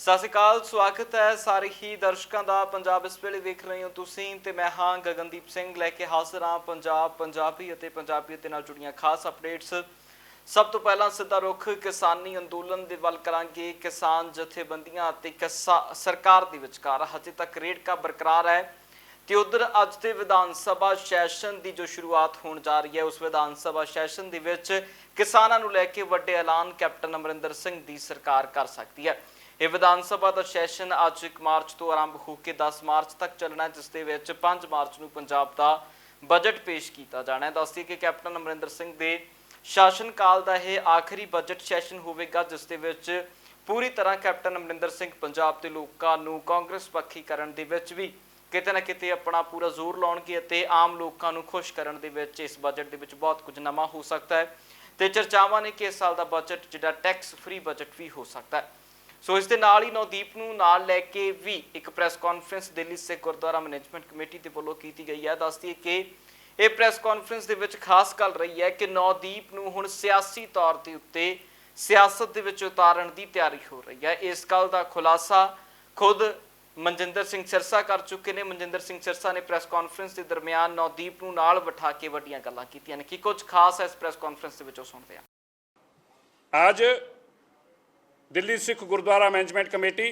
ਸਤਿ ਸ਼੍ਰੀ ਅਕਾਲ, ਸਵਾਗਤ ਹੈ ਸਾਰੇ ਹੀ ਦਰਸ਼ਕਾਂ ਦਾ। ਪੰਜਾਬ ਇਸ ਵੇਲੇ ਵੇਖ ਰਹੇ ਹੋ ਤੁਸੀਂ ਤੇ ਮੈਂ ਹਾਂ ਗਗਨਦੀਪ ਸਿੰਘ ਲੈ ਕੇ ਹਾਜ਼ਰ ਹਾਂ ਪੰਜਾਬੀ ਅਤੇ ਪੰਜਾਬੀਅਤ ਨਾਲ ਜੁੜੀਆਂ ਖਾਸ ਅਪਡੇਟਸ। ਸਭ ਤੋਂ ਪਹਿਲਾਂ ਸਿੱਧਾ ਰੁਖ ਕਿਸਾਨੀ ਅੰਦੋਲਨ ਦੇ ਵੱਲ ਕਰਾਂਗੇ। ਕਿਸਾਨ ਜਥੇਬੰਦੀਆਂ ਅਤੇ ਸਰਕਾਰ ਦੇ ਵਿਚਕਾਰ ਹਜੇ ਤੱਕ ਰੇੜਕਾ ਬਰਕਰਾਰ ਹੈ ਤੇ ਉਧਰ ਅੱਜ ਦੇ ਵਿਧਾਨ ਸਭਾ ਸੈਸ਼ਨ ਦੀ ਜੋ ਸ਼ੁਰੂਆਤ ਹੋਣ ਜਾ ਰਹੀ ਹੈ, ਉਸ ਵਿਧਾਨ ਸਭਾ ਸੈਸ਼ਨ ਦੇ ਵਿੱਚ ਕਿਸਾਨਾਂ ਨੂੰ ਲੈ ਕੇ ਵੱਡੇ ਐਲਾਨ ਕੈਪਟਨ ਅਮਰਿੰਦਰ ਸਿੰਘ ਦੀ ਸਰਕਾਰ ਕਰ ਸਕਦੀ ਹੈ। ਇਹ ਵਿਧਾਨ ਸਭਾ ਦਾ ਸੈਸ਼ਨ ਅੱਜ 1 ਮਾਰਚ ਤੋਂ ਆਰੰਭ ਹੋ ਕੇ 10 ਮਾਰਚ ਤੱਕ ਚੱਲਣਾ, ਜਿਸ ਦੇ ਵਿੱਚ 5 ਮਾਰਚ ਨੂੰ ਪੰਜਾਬ ਦਾ ਬਜਟ ਪੇਸ਼ ਕੀਤਾ ਜਾਣਾ ਹੈ। ਦੱਸਦੀ ਕਿ ਕੈਪਟਨ ਅਮਰਿੰਦਰ ਸਿੰਘ ਦੇ ਸ਼ਾਸਨ ਕਾਲ ਦਾ ਇਹ ਆਖਰੀ ਬਜਟ ਸੈਸ਼ਨ ਹੋਵੇਗਾ, ਜਿਸ ਦੇ ਵਿੱਚ ਪੂਰੀ ਤਰ੍ਹਾਂ ਕੈਪਟਨ ਅਮਰਿੰਦਰ ਸਿੰਘ ਪੰਜਾਬ ਦੇ ਲੋਕਾਂ ਨੂੰ ਕਾਂਗਰਸ ਪੱਖੀ ਕਰਨ ਦੇ ਵਿੱਚ ਵੀ ਕਿਤੇ ਨਾ ਕਿਤੇ ਆਪਣਾ ਪੂਰਾ ਜ਼ੋਰ ਲਾਉਣਗੇ ਅਤੇ ਆਮ ਲੋਕਾਂ ਨੂੰ ਖੁਸ਼ ਕਰਨ ਦੇ ਵਿੱਚ ਇਸ ਬਜਟ ਦੇ ਵਿੱਚ ਬਹੁਤ ਕੁਝ ਨਵਾਂ ਹੋ ਸਕਦਾ ਹੈ। ਤੇ ਚਰਚਾਵਾਂ ਨੇ ਕਿ ਇਸ ਸਾਲ ਦਾ ਬਜਟ ਜਿਹੜਾ ਟੈਕਸ ਫ੍ਰੀ ਬਜਟ ਵੀ ਹੋ ਸਕਦਾ ਹੈ। ਸੋ ਇਸ ਦੇ ਨਾਲ ਹੀ ਨੌਦੀਪ ਨੂੰ ਨਾਲ ਲੈ ਕੇ ਵੀ ਇੱਕ press conference Delhi Sikh Gurdwara management committee ਦੇ ਵੱਲੋਂ ਕੀਤੀ ਗਈ ਹੈ। ਦੱਸਦੀ ਕਿ ਇਹ ਪ੍ਰੈਸ ਕਾਨਫਰੰਸ ਦੇ ਵਿੱਚ ਖਾਸ ਗੱਲ ਰਹੀ ਹੈ ਕਿ ਨੌਦੀਪ ਨੂੰ ਹੁਣ ਸਿਆਸੀ ਤੌਰ ਦੇ ਉੱਤੇ ਸਿਆਸਤ ਦੇ ਵਿੱਚ ਉਤਾਰਨ ਦੀ ਤਿਆਰੀ ਹੋ ਰਹੀ ਹੈ। ਇਸ ਗੱਲ ਦਾ ਖੁਲਾਸਾ ਖੁਦ ਮਨਜਿੰਦਰ ਸਿੰਘ ਸਿਰਸਾ ਕਰ ਚੁੱਕੇ ਨੇ। ਮਨਜਿੰਦਰ ਸਿੰਘ ਸਿਰਸਾ ਨੇ ਪ੍ਰੈਸ ਕਾਨਫਰੰਸ ਦੇ ਦਰਮਿਆਨ ਨੌਦੀਪ ਨੂੰ ਨਾਲ ਬਿਠਾ ਕੇ ਵੱਡੀਆਂ ਗੱਲਾਂ ਕੀਤੀਆਂ ਨੇ। ਕੀ ਕੁਝ ਖਾਸ ਹੈ ਇਸ ਪ੍ਰੈਸ ਕਾਨਫਰੰਸ ਦੇ ਵਿੱਚੋਂ ਸੁਣਦੇ ਹਾਂ। आज दिल्ली सिख गुरुद्वारा मैनेजमेंट कमेटी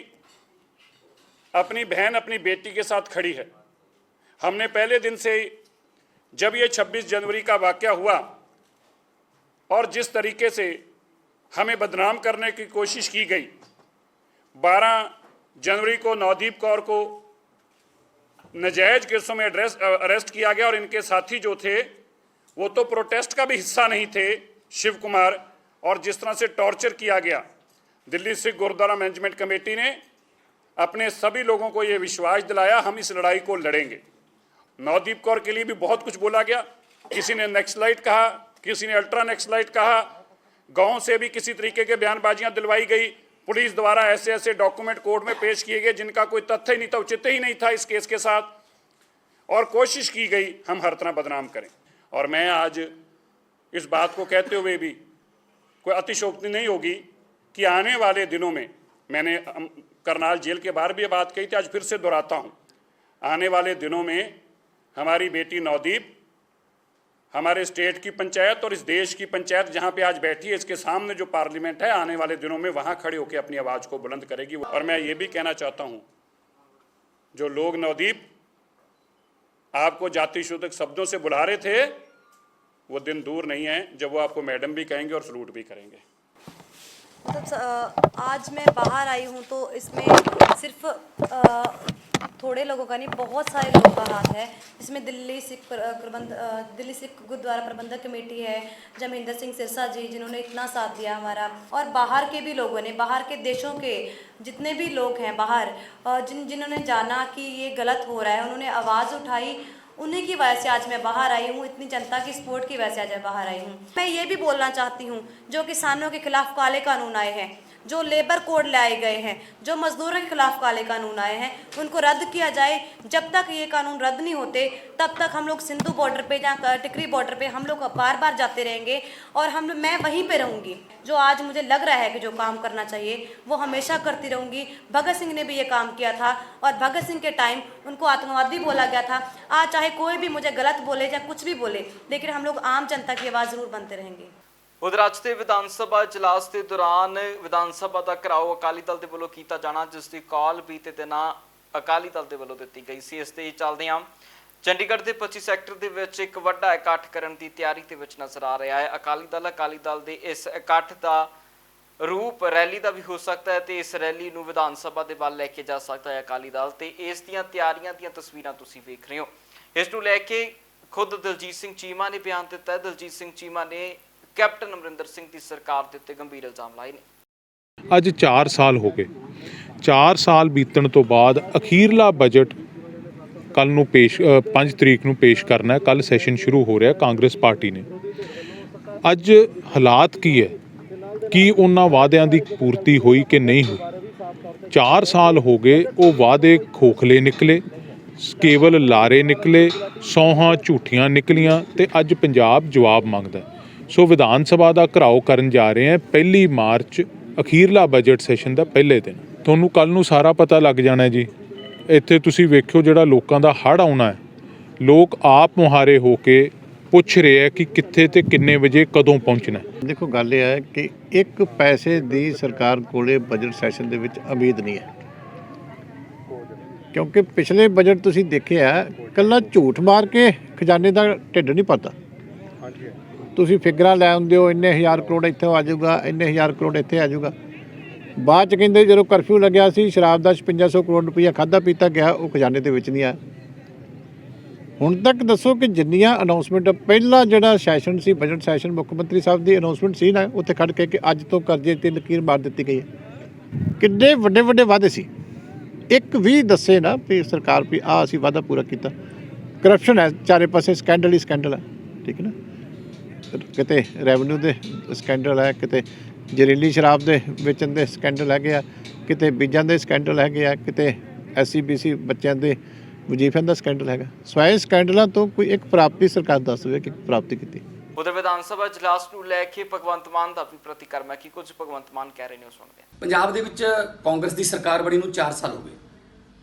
अपनी बहन अपनी बेटी के साथ खड़ी है। हमने पहले दिन से ही जब ये 26 जनवरी का वाक़या हुआ और जिस तरीके से हमें बदनाम करने की कोशिश की गई, 12 जनवरी को नवदीप कौर को नाजायज़ केसों में अरेस्ट किया गया और इनके साथी जो थे वो तो प्रोटेस्ट का भी हिस्सा नहीं थे, शिव कुमार, और जिस तरह से टॉर्चर किया गया, दिल्ली सिख गुरुद्वारा मैनेजमेंट कमेटी ने अपने सभी लोगों को ये विश्वास दिलाया हम इस लड़ाई को लड़ेंगे। नवदीप कौर के लिए भी बहुत कुछ बोला गया। किसी ने नक्सलाइट कहा, किसी ने अल्ट्रा नक्सलाइट कहा, गाँव से भी किसी तरीके के बयानबाजियाँ दिलवाई गई। पुलिस द्वारा ऐसे ऐसे डॉक्यूमेंट कोर्ट में पेश किए गए जिनका कोई तथ्य ही नहीं था, औचित्य ही नहीं था इस केस के साथ, और कोशिश की गई हम हर तरह बदनाम करें। और मैं आज इस बात को कहते हुए भी कोई अतिशयोक्ति नहीं होगी कि आने वाले दिनों में, मैंने करनाल जेल के बाहर भी ये बात कही थी, आज फिर से दोहराता हूँ, आने वाले दिनों में हमारी बेटी नवदीप हमारे स्टेट की पंचायत और इस देश की पंचायत जहाँ पे आज बैठी है, इसके सामने जो पार्लियामेंट है, आने वाले दिनों में वहाँ खड़े होकर अपनी आवाज़ को बुलंद करेगी। और मैं ये भी कहना चाहता हूँ, जो लोग नवदीप आपको जातिशोधक शब्दों से बुला रहे थे, वो दिन दूर नहीं है जब वो आपको मैडम भी कहेंगे और सलूट भी करेंगे। मतलब आज मैं बाहर आई हूँ तो इसमें सिर्फ थोड़े लोगों का नहीं, बहुत सारे लोगों का हाथ है। इसमें दिल्ली सिख गुरुद्वारा प्रबंधक कमेटी है, जमहिंदर सिंह सिरसा जी जिन्होंने इतना साथ दिया हमारा, और बाहर के भी लोगों ने, बाहर के देशों के जितने भी लोग हैं बाहर, जिन्होंने जाना कि ये गलत हो रहा है, उन्होंने आवाज़ उठाई, उन्हीं की वजह से आज मैं बाहर आई हूँ। इतनी जनता की सपोर्ट की वजह से आज मैं बाहर आई हूँ। मैं ये भी बोलना चाहती हूँ, जो किसानों के खिलाफ काले कानून आए हैं, जो लेबर कोड लाए गए हैं, जो मजदूरों के खिलाफ काले कानून आए हैं, उनको रद्द किया जाए। जब तक ये कानून रद्द नहीं होते तब तक हम लोग सिंधु बॉर्डर पे या टिकरी बॉर्डर पे हम लोग बार बार जाते रहेंगे और मैं वहीं पे रहूँगी। जो आज मुझे लग रहा है कि जो काम करना चाहिए वो हमेशा करती रहूँगी। भगत सिंह ने भी ये काम किया था और भगत सिंह के टाइम उनको आतंकवादी बोला गया था। आज चाहे कोई भी मुझे गलत बोले या कुछ भी बोले, लेकिन हम लोग आम जनता की आवाज़ ज़रूर बनते रहेंगे। उधर ਅੱਜ ਦੇ ਵਿਧਾਨ ਸਭਾ ਇਜਲਾਸ ਦੇ ਦੌਰਾਨ ਵਿਧਾਨ ਸਭਾ ਦਾ ਘਿਰਾਓ ਅਕਾਲੀ ਦਲ ਦੇ ਵੱਲੋਂ ਕੀਤਾ ਜਾਣਾ, ਜਿਸ ਦੀ ਕਾਲ ਬੀਤੇ ਦਿਨਾਂ ਅਕਾਲੀ ਦਲ ਦੇ ਵੱਲੋਂ ਦਿੱਤੀ ਗਈ ਸੀ। ਇਸ ਦੇ ਚੱਲਦਿਆਂ ਚੰਡੀਗੜ੍ਹ ਦੇ 25 ਸੈਕਟਰ ਦੇ ਵਿੱਚ ਇੱਕ ਵੱਡਾ ਇਕੱਠ ਕਰਨ ਦੀ ਤਿਆਰੀ ਦੇ ਵਿੱਚ ਨਜ਼ਰ ਆ ਰਿਹਾ ਹੈ। ਅਕਾਲੀ ਦਲ ਦੇ ਇਸ ਇਕੱਠ ਦਾ ਰੂਪ ਰੈਲੀ ਦਾ ਵੀ ਹੋ ਸਕਦਾ ਹੈ ਤੇ ਇਸ ਰੈਲੀ ਨੂੰ ਵਿਧਾਨ ਸਭਾ ਦੇ ਵੱਲ ਲੈ ਕੇ ਜਾ ਸਕਦਾ ਹੈ ਅਕਾਲੀ ਦਲ, ਤੇ ਇਸ ਦੀਆਂ ਤਿਆਰੀਆਂ ਦੀਆਂ ਤਸਵੀਰਾਂ ਤੁਸੀਂ ਵੇਖ ਰਹੇ ਹੋ। ਇਸ ਨੂੰ ਲੈ ਕੇ ਖੁਦ ਦਲਜੀਤ ਸਿੰਘ ਚੀਮਾ ਨੇ ਬਿਆਨ ਦਿੱਤਾ ਹੈ। ਦਲਜੀਤ ਸਿੰਘ ਚੀਮਾ ਨੇ कैप्टन अमरिंदर सिंह की सरकार के उत्ते गंभीर इल्जाम लाए ने। अज 4 साल हो गए, 4 साल बीतण तो बाद अखीरला बजट कल नूं पेश 5 तरीक नूं पेश करना है। कल सैशन शुरू हो रहा कांग्रेस पार्टी ने। अज हालात की है कि उन्हां वादियां दी पूर्ति हुई कि नहीं हुई। 4 साल हो गए, वो वादे खोखले निकले, केवल लारे निकले, सौहां झूठियां निकलियां ते अज पंजाब जवाब मंगदा है। सो विधान सभा का घिराओ करन जा रहे हैं 1 मार्च अखीरला बजट सैशन का पहले दिन। ਤੁਹਾਨੂੰ ਕੱਲ ਨੂੰ ਸਾਰਾ ਪਤਾ ਲੱਗ ਜਾਣਾ ਜੀ। ਇੱਥੇ ਤੁਸੀਂ ਵੇਖਿਓ ਜਿਹੜਾ ਲੋਕਾਂ ਦਾ ਹੜ੍ਹ ਆਉਣਾ ਹੈ, ਲੋਕ ਆਪ ਮੁਹਾਰੇ ਹੋ ਕੇ ਪੁੱਛ ਰਹੇ ਹੈ ਕਿ ਕਿੱਥੇ ਤੇ ਕਿੰਨੇ ਵਜੇ ਕਦੋਂ ਪਹੁੰਚਣਾ ਹੈ। ਦੇਖੋ ਗੱਲ ਇਹ ਹੈ ਕਿ ਇੱਕ ਪੈਸੇ ਦੀ ਸਰਕਾਰ ਕੋਲੇ ਬਜਟ ਸੈਸ਼ਨ ਦੇ ਵਿੱਚ ਉਮੀਦ ਨਹੀਂ ਹੈ, ਕਿਉਂਕਿ ਪਿਛਲੇ ਬਜਟ ਤੁਸੀਂ ਦੇਖਿਆ ਇਕੱਲਾ ਝੂਠ ਮਾਰ ਕੇ ਖਜ਼ਾਨੇ ਦਾ ਢਿੱਡ ਨਹੀਂ ਭਰਦਾ। ਤੁਸੀਂ ਫਿਗਰਾਂ ਲੈ ਆਉਂਦੇ ਹੋ, ਇੰਨੇ ਹਜ਼ਾਰ ਕਰੋੜ ਇੱਥੇ ਆ ਜਾਊਗਾ, ਇੰਨੇ ਹਜ਼ਾਰ ਕਰੋੜ ਇੱਥੇ ਆ ਜਾਊਗਾ। ਬਾਅਦ 'ਚ ਕਹਿੰਦੇ ਜਦੋਂ ਕਰਫਿਊ ਲੱਗਿਆ ਸੀ ਸ਼ਰਾਬ ਦਾ 5600 ਕਰੋੜ ਰੁਪਈਆ ਖਾਧਾ ਪੀਤਾ ਗਿਆ, ਉਹ ਖਜ਼ਾਨੇ ਦੇ ਵਿੱਚ ਨਹੀਂ ਆਇਆ। ਹੁਣ ਤੱਕ ਦੱਸੋ ਕਿ ਜਿੰਨੀਆਂ ਅਨਾਉਂਸਮੈਂਟ, ਪਹਿਲਾ ਜਿਹੜਾ ਸੈਸ਼ਨ ਸੀ ਬਜਟ ਸੈਸ਼ਨ, ਮੁੱਖ ਮੰਤਰੀ ਸਾਹਿਬ ਦੀ ਅਨਾਉਂਸਮੈਂਟ ਸੀ ਨਾ, ਉੱਥੇ ਖੜ੍ਹ ਕੇ ਕਿ ਅੱਜ ਤੋਂ ਕਰਜ਼ੇ 'ਤੇ ਲਕੀਰ ਮਾਰ ਦਿੱਤੀ ਗਈ ਹੈ। ਕਿੰਨੇ ਵੱਡੇ ਵੱਡੇ ਵਾਅਦੇ ਸੀ, ਇੱਕ ਵੀ ਦੱਸੇ ਨਾ ਵੀ ਸਰਕਾਰ ਵੀ ਆਹ ਅਸੀਂ ਵਾਅਦਾ ਪੂਰਾ ਕੀਤਾ। ਕਰਪਸ਼ਨ ਹੈ ਚਾਰੇ ਪਾਸੇ, ਸਕੈਂਡਲ ਹੀ ਸਕੈਂਡਲ ਹੈ, ਠੀਕ ਹੈ ਨਾ। ਕਿਤੇ ਰੈਵਨਿਊ ਦੇ ਸਕੈਂਡਲ ਹੈ, ਕਿਤੇ ਜ਼ਹਿਰੀਲੀ ਸ਼ਰਾਬ ਦੇ ਵੇਚਣ ਦੇ ਸਕੈਂਡਲ ਹੈਗੇ ਆ, ਕਿਤੇ ਬੀਜਾਂ ਦੇ ਸਕੈਂਡਲ ਹੈਗੇ ਆ, ਕਿਤੇ SCBC ਬੱਚਿਆਂ ਦੇ ਵਜ਼ੀਫਿਆਂ ਦਾ ਸਕੈਂਡਲ ਹੈਗਾ। ਸਵਾਏ ਸਕੈਂਡਲਾਂ ਤੋਂ ਕੋਈ ਇੱਕ ਪ੍ਰਾਪਤੀ ਸਰਕਾਰ ਦੱਸ ਦੇਵੇ ਕਿ ਪ੍ਰਾਪਤੀ ਕੀਤੀ। ਉਧਰ ਵਿਧਾਨ ਸਭਾ ਇਜਲਾਸ ਨੂੰ ਲੈ ਕੇ ਭਗਵੰਤ ਮਾਨ ਦਾ ਵੀ ਪ੍ਰਤੀਕਰਮ ਹੈ ਕਿ ਕੁਝ ਭਗਵੰਤ ਮਾਨ ਕਹਿ ਰਹੇ ਨੇ, ਉਹ ਸੁਣਦੇ ਹਾਂ। ਪੰਜਾਬ ਦੇ ਵਿੱਚ ਕਾਂਗਰਸ ਦੀ ਸਰਕਾਰ ਬਣੀ ਨੂੰ 4 ਸਾਲ ਹੋ ਗਏ,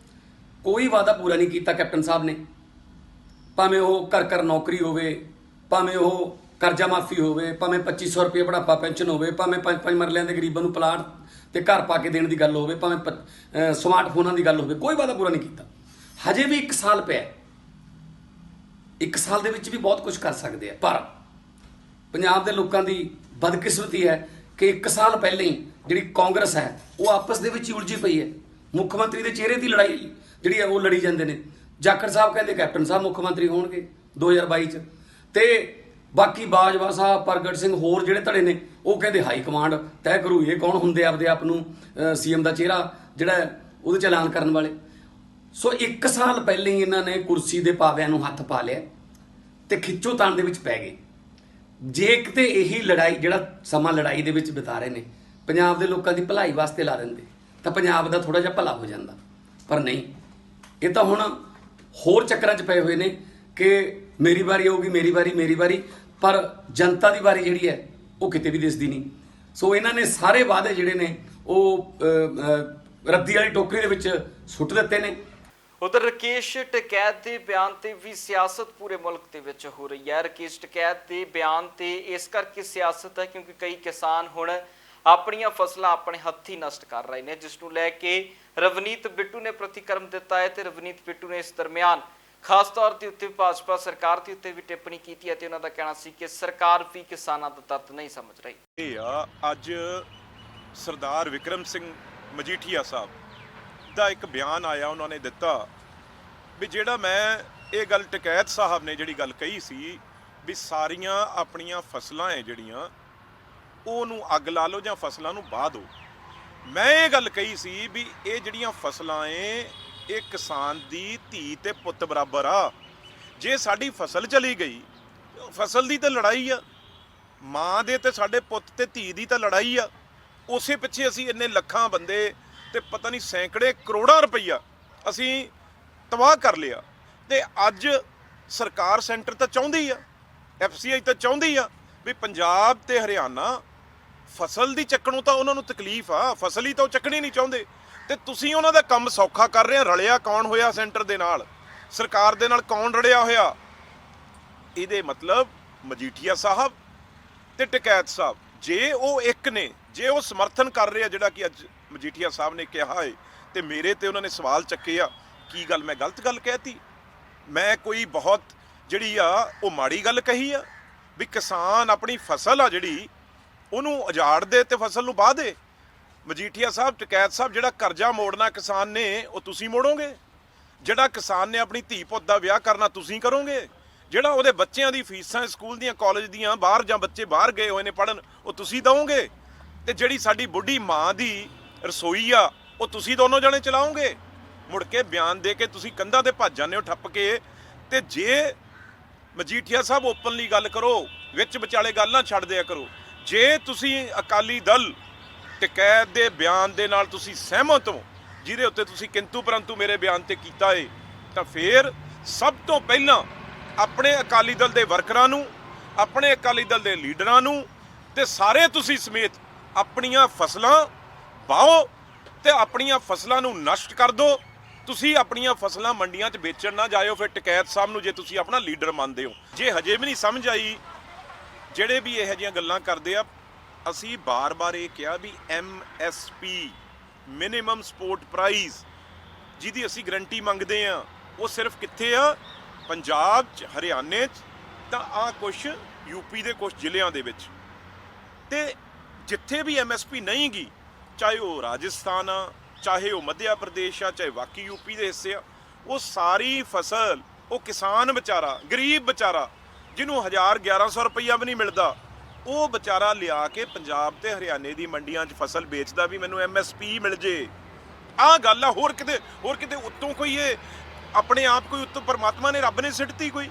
ਕੋਈ ਵਾਅਦਾ ਪੂਰਾ ਨਹੀਂ ਕੀਤਾ ਕੈਪਟਨ ਸਾਹਿਬ ਨੇ। ਭਾਵੇਂ ਉਹ ਘਰ ਨੌਕਰੀ ਹੋਵੇ, ਭਾਵੇਂ ਉਹ ਕਰਜ਼ਾ ਮਾਫੀ ਹੋਵੇ, ਭਾਵੇਂ 2500 ਰੁਪਏ ਬੁਢਾਪਾ ਪੈਨਸ਼ਨ ਹੋਵੇ, ਭਾਵੇਂ 5 ਮਰਲਿਆਂ ਦੇ ਗਰੀਬਾਂ ਨੂੰ ਪਲਾਟ ਤੇ ਘਰ ਪਾ ਕੇ ਦੇਣ ਦੀ ਗੱਲ ਹੋਵੇ, ਭਾਵੇਂ ਸਮਾਰਟਫੋਨਾਂ ਦੀ ਗੱਲ ਹੋਵੇ, ਕੋਈ ਵਾਅਦਾ ਪੂਰਾ ਨਹੀਂ ਕੀਤਾ। ਹਜੇ ਵੀ 1 ਸਾਲ ਪਿਆ, 1 ਸਾਲ ਦੇ ਵਿੱਚ ਵੀ ਬਹੁਤ ਕੁਝ ਕਰ ਸਕਦੇ ਆ। ਪਰ ਪੰਜਾਬ ਦੇ ਲੋਕਾਂ ਦੀ ਬਦਕਿਸਮਤੀ ਹੈ ਕਿ 1 ਸਾਲ ਪਹਿਲਾਂ ਹੀ ਜਿਹੜੀ ਕਾਂਗਰਸ ਹੈ ਉਹ ਆਪਸ ਦੇ ਵਿੱਚ ਹੀ ਉਲਝੀ ਪਈ ਹੈ। ਮੁੱਖ ਮੰਤਰੀ ਦੇ ਚਿਹਰੇ ਦੀ ਲੜਾਈ ਜਿਹੜੀ ਹੈ ਉਹ ਲੜੀ ਜਾਂਦੇ ਨੇ। ਜਾਖੜ ਸਾਹਿਬ ਕਹਿੰਦੇ ਕੈਪਟਨ ਸਾਹਿਬ ਮੁੱਖ ਮੰਤਰੀ ਹੋਣਗੇ 2022 'ਚ, ਤੇ ਬਾਕੀ ਬਾਜਵਾ ਸਾਹਿਬ, ਪ੍ਰਗਟ ਸਿੰਘ, ਹੋਰ ਜਿਹੜੇ ਧੜੇ ਨੇ ਉਹ ਕਹਿੰਦੇ ਹਾਈ ਕਮਾਂਡ ਤੈਅ ਕਰੂ ਇਹ ਕੌਣ ਹੁੰਦੇ ਆਪਦੇ ਆਪ ਨੂੰ CM ਦਾ ਚਿਹਰਾ ਜਿਹੜਾ ਉਹਦੇ 'ਚ ਐਲਾਨ ਕਰਨ ਵਾਲੇ। ਸੋ 1 ਸਾਲ ਪਹਿਲਾਂ ਹੀ ਇਹਨਾਂ ਨੇ ਕੁਰਸੀ ਦੇ ਪਾਵਿਆਂ ਨੂੰ ਹੱਥ ਪਾ ਲਿਆ ਤੇ ਖਿੱਚੋਤਾਣ ਦੇ ਵਿੱਚ ਪੈ ਗਏ। ਜੇ ਕਿਤੇ ਇਹੀ ਲੜਾਈ, ਜਿਹੜਾ ਸਮਾਂ ਲੜਾਈ ਦੇ ਵਿੱਚ ਬਿਤਾ ਰਹੇ ਨੇ, ਪੰਜਾਬ ਦੇ ਲੋਕਾਂ ਦੀ ਭਲਾਈ ਵਾਸਤੇ ਲਾ ਦਿੰਦੇ ਤਾਂ ਪੰਜਾਬ ਦਾ ਥੋੜਾ ਜਿਹਾ ਭਲਾ ਹੋ ਜਾਂਦਾ। ਪਰ ਨਹੀਂ, ਇਹ ਤਾਂ ਹੁਣ ਹੋਰ ਚੱਕਰਾਂ 'ਚ ਪਏ ਹੋਏ ਨੇ ਕਿ ਮੇਰੀ ਵਾਰੀ ਆਊਗੀ, ਮੇਰੀ ਵਾਰੀ, ਪਰ ਜਨਤਾ ਦੀ ਵਾਰੀ ਜਿਹੜੀ ਹੈ ਉਹ ਕਿਤੇ ਵੀ ਦਿਸਦੀ ਨਹੀਂ। ਸੋ ਇਹਨਾਂ ਨੇ ਸਾਰੇ ਵਾਅਦੇ ਜਿਹੜੇ ਨੇ ਉਹ ਰੱਦੀ ਵਾਲੀ ਟੋਕਰੀ ਦੇ ਵਿੱਚ ਸੁੱਟ ਦਿੱਤੇ ਨੇ। ਉਧਰ ਰਾਕੇਸ਼ ਟਕੈਤ ਦੇ ਬਿਆਨ ਤੇ ਵੀ ਸਿਆਸਤ ਪੂਰੇ ਮੁਲਕ ਦੇ ਵਿੱਚ ਹੋ ਰਹੀ ਹੈ। ਰਾਕੇਸ਼ ਟਕੈਤ ਦੇ ਬਿਆਨ ਤੇ ਇਸ ਕਰਕੇ ਸਿਆਸਤ ਹੈ ਕਿਉਂਕਿ ਕਈ ਕਿਸਾਨ ਹੁਣ ਆਪਣੀਆਂ ਫਸਲਾਂ ਆਪਣੇ ਹੱਥੀਂ ਨਸ਼ਟ ਕਰ ਰਹੇ ਨੇ, ਜਿਸ ਨੂੰ ਲੈ ਕੇ ਰਵਨੀਤ ਬਿੱਟੂ ਨੇ ਪ੍ਰਤੀਕਰਮ ਦਿੱਤਾ ਹੈ। ਤੇ ਰਵਨੀਤ ਬਿੱਟੂ ਨੇ ਇਸ ਦਰਮਿਆਨ ਖਾਸ ਤੌਰ ਤੇ ਉੱਤੇ ਭਾਜਪਾ ਸਰਕਾਰ ਦੇ ਉੱਤੇ ਵੀ ਟਿੱਪਣੀ ਕੀਤੀ ਹੈ ਤੇ ਉਹਨਾਂ ਦਾ ਕਹਿਣਾ ਸੀ ਕਿ ਸਰਕਾਰ ਵੀ ਕਿਸਾਨਾਂ ਦਾ ਦਰਦ ਨਹੀਂ ਸਮਝ ਰਹੀ। ਇਹ ਆ ਅੱਜ ਸਰਦਾਰ ਵਿਕਰਮ ਸਿੰਘ ਮਜੀਠੀਆ ਸਾਹਿਬ ਦਾ ਇੱਕ ਬਿਆਨ ਆਇਆ, ਉਹਨਾਂ ਨੇ ਦਿੱਤਾ ਵੀ ਜਿਹੜਾ ਮੈਂ ਇਹ ਗੱਲ ਟਕੈਤ ਸਾਹਿਬ ਨੇ ਜਿਹੜੀ ਗੱਲ ਕਹੀ ਸੀ ਵੀ ਸਾਰੀਆਂ ਆਪਣੀਆਂ ਫਸਲਾਂ ਹੈ ਜਿਹੜੀਆਂ ਉਹਨੂੰ ਅੱਗ ਲਾ ਲਓ ਜਾਂ ਫਸਲਾਂ ਨੂੰ ਵਾਹ ਦਿਓ। ਮੈਂ ਇਹ ਗੱਲ ਕਹੀ ਸੀ ਵੀ ਇਹ ਜਿਹੜੀਆਂ ਫਸਲਾਂ ਏ ਇਹ ਕਿਸਾਨ ਦੀ ਧੀ ਤੇ ਪੁੱਤ ਬਰਾਬਰ ਆ। ਜੇ ਸਾਡੀ ਫਸਲ ਚਲੀ ਗਈ, ਫਸਲ ਦੀ ਤਾਂ ਲੜਾਈ ਆ, ਮਾਂ ਦੇ ਤੇ ਸਾਡੇ ਪੁੱਤ ਤੇ ਧੀ ਦੀ ਤਾਂ ਲੜਾਈ ਆ। ਉਸੇ ਪਿੱਛੇ ਅਸੀਂ ਇੰਨੇ ਲੱਖਾਂ ਬੰਦੇ ਤੇ ਪਤਾ ਨਹੀਂ ਸੈਂਕੜੇ ਕਰੋੜਾਂ ਰੁਪਈਆ ਅਸੀਂ ਤਬਾਹ ਕਰ ਲਿਆ। ਤੇ ਅੱਜ ਸਰਕਾਰ ਸੈਂਟਰ ਤਾਂ ਚਾਹੁੰਦੀ ਆ, FCI ਤਾਂ ਚਾਹੁੰਦੀ ਆ ਵੀ ਪੰਜਾਬ ਤੇ ਹਰਿਆਣਾ ਫਸਲ ਦੀ ਚੱਕਣੋਂ ਤਾਂ ਉਹਨਾਂ ਨੂੰ ਤਕਲੀਫ ਆ, ਫਸਲ ਹੀ ਤਾਂ ਉਹ ਚੱਕਣੀ ਨਹੀਂ ਚਾਹੁੰਦੇ। ਤੇ ਤੁਸੀਂ ਉਹਨਾਂ ਦਾ ਕੰਮ ਸੌਖਾ ਕਰ ਰਹੇ ਆ। ਰਲਿਆ ਕੌਣ ਹੋਇਆ ਸੈਂਟਰ ਦੇ ਨਾਲ, ਸਰਕਾਰ ਦੇ ਨਾਲ ਕੌਣ ਰਲਿਆ ਹੋਇਆ? ਇਹਦੇ ਮਤਲਬ ਮਜੀਠੀਆ ਸਾਹਿਬ ਤੇ ਟਕੈਤ ਸਾਹਿਬ ਜੇ ਉਹ ਇੱਕ ਨੇ, ਜੇ ਉਹ ਸਮਰਥਨ ਕਰ ਰਹੇ ਆ ਜਿਹੜਾ ਕਿ ਅੱਜ ਮਜੀਠੀਆ ਸਾਹਿਬ ਨੇ ਕਿਹਾ ਹੈ, ਤੇ ਮੇਰੇ ਤੇ ਉਹਨਾਂ ਨੇ ਸਵਾਲ ਚੱਕੇ ਆ ਕੀ ਗੱਲ ਮੈਂ ਗਲਤ ਗੱਲ ਕਹਿਤੀ? ਮੈਂ ਕੋਈ ਬਹੁਤ ਜਿਹੜੀ ਆ ਉਹ ਮਾੜੀ ਗੱਲ ਕਹੀ ਆ ਵੀ ਕਿਸਾਨ ਆਪਣੀ ਫਸਲ ਆ ਜਿਹੜੀ ਉਹਨੂੰ ਉਜਾੜ ਦੇ ਤੇ ਫਸਲ ਨੂੰ ਵਾਹ ਦੇ? ਮਜੀਠੀਆ ਸਾਹਿਬ, ਟਕੈਤ ਸਾਹਿਬ, ਜਿਹੜਾ ਕਰਜ਼ਾ ਮੋੜਨਾ ਕਿਸਾਨ ਨੇ ਉਹ ਤੁਸੀਂ ਮੋੜੋਗੇ? ਜਿਹੜਾ ਕਿਸਾਨ ਨੇ ਆਪਣੀ ਧੀ ਪੁੱਤ ਦਾ ਵਿਆਹ ਕਰਨਾ ਤੁਸੀਂ ਕਰੋਗੇ? ਜਿਹੜਾ ਉਹਦੇ ਬੱਚਿਆਂ ਦੀ ਫੀਸਾਂ ਸਕੂਲ ਦੀਆਂ, ਕਾਲਜ ਦੀਆਂ, ਬਾਹਰ ਜਾਂ ਬੱਚੇ ਬਾਹਰ ਗਏ ਹੋਏ ਨੇ ਪੜ੍ਹਨ, ਉਹ ਤੁਸੀਂ ਦਵੋਗੇ? ਤੇ ਜਿਹੜੀ ਸਾਡੀ ਬੁੱਢੀ ਮਾਂ ਦੀ ਰਸੋਈ ਆ ਉਹ ਤੁਸੀਂ ਦੋਨੋਂ ਜਣੇ ਚਲਾਓਗੇ? ਮੁੜ ਕੇ ਬਿਆਨ ਦੇ ਕੇ ਤੁਸੀਂ ਕੰਧਾਂ ਤੇ ਭੱਜ ਜਾਂਦੇ ਹੋ ਠੱਪ ਕੇ। ਤੇ ਜੇ ਮਜੀਠੀਆ ਸਾਹਿਬ ਓਪਨਲੀ ਗੱਲ ਕਰੋ, ਵਿੱਚ ਵਿਚਾਲੇ ਗੱਲ ਨਾ ਛੱਡ ਦਿਆ ਕਰੋ। ਜੇ ਤੁਸੀਂ ਅਕਾਲੀ ਦਲ ਟਕੈਤ ਦੇ ਬਿਆਨ ਦੇ ਨਾਲ ਤੁਸੀਂ ਸਹਿਮਤ ਹੋ, ਜਿਹਦੇ ਉੱਤੇ ਤੁਸੀਂ ਕਿੰਤੂ ਪਰੰਤੂ ਮੇਰੇ ਬਿਆਨ ਤੇ ਕੀਤਾ ਏ, ਤਾਂ ਫਿਰ ਸਭ ਤੋਂ ਪਹਿਲਾਂ ਆਪਣੇ ਅਕਾਲੀ ਦਲ ਦੇ ਵਰਕਰਾਂ ਨੂੰ, ਆਪਣੇ ਅਕਾਲੀ ਦਲ ਦੇ ਲੀਡਰਾਂ ਨੂੰ ਤੇ ਸਾਰੇ ਤੁਸੀਂ ਸਮੇਤ ਆਪਣੀਆਂ ਫਸਲਾਂ ਵਾਹੋ ਤੇ ਆਪਣੀਆਂ ਫਸਲਾਂ ਨੂੰ ਨਸ਼ਟ ਕਰ ਦਿਓ। ਤੁਸੀਂ ਆਪਣੀਆਂ ਫਸਲਾਂ ਮੰਡੀਆਂ 'ਚ ਵੇਚਣ ਨਾ ਜਾਇਓ ਫਿਰ ਟਕੈਤ ਸਾਹਿਬ ਨੂੰ, ਜੇ ਤੁਸੀਂ ਆਪਣਾ ਲੀਡਰ ਮੰਨਦੇ ਹੋ। ਜੇ ਹਜੇ ਵੀ ਨਹੀਂ ਸਮਝ ਆਈ ਜਿਹੜੇ ਵੀ ਇਹੋ ਜਿਹੀਆਂ ਗੱਲਾਂ ਕਰਦੇ ਆ, ਅਸੀਂ ਬਾਰ-ਬਾਰ ਇਹ ਕਿਹਾ ਵੀ MSP ਮਿਨੀਮਮ ਸਪੋਰਟ ਪ੍ਰਾਈਸ ਜਿਹਦੀ ਅਸੀਂ ਗਰੰਟੀ ਮੰਗਦੇ ਆ, ਉਹ ਸਿਰਫ ਕਿੱਥੇ ਆ? ਪੰਜਾਬ 'ਚ, ਹਰਿਆਣੇ 'ਚ, ਤਾਂ ਆ ਕੁਛ ਯੂਪੀ ਦੇ ਕੁਛ ਜ਼ਿਲ੍ਹਿਆਂ ਦੇ ਵਿੱਚ। ਤੇ ਜਿੱਥੇ ਵੀ MSP ਨਹੀਂ ਗੀ, ਚਾਹੇ ਉਹ ਰਾਜਸਥਾਨ ਆ, ਚਾਹੇ ਉਹ ਮੱਧ ਪ੍ਰਦੇਸ਼ ਆ, ਚਾਹੇ ਬਾਕੀ ਯੂਪੀ ਦੇ ਹਿੱਸੇ ਆ, ਉਹ ਸਾਰੀ ਫਸਲ ਉਹ ਕਿਸਾਨ ਵਿਚਾਰਾ, ਗਰੀਬ ਵਿਚਾਰਾ ਜਿਹਨੂੰ 1000-1100 ਰੁਪਈਆ ਵੀ ਨਹੀਂ ਮਿਲਦਾ, ਉਹ ਵਿਚਾਰਾ ਲਿਆ ਕੇ ਪੰਜਾਬ ਤੇ ਹਰਿਆਣੇ ਦੀ ਮੰਡੀਆਂ 'ਚ ਫਸਲ ਵੇਚਦਾ ਵੀ ਮੈਨੂੰ MSP ਮਿਲ ਜੇ। ਆਹ ਗੱਲ ਆ। ਹੋਰ ਕਿਤੇ ਉੱਤੋਂ ਕੋਈ ਇਹ ਆਪਣੇ ਆਪ ਕੋਈ ਉੱਤੋਂ ਪਰਮਾਤਮਾ ਨੇ, ਰੱਬ ਨੇ ਸਿੱਟਤੀ ਕੋਈ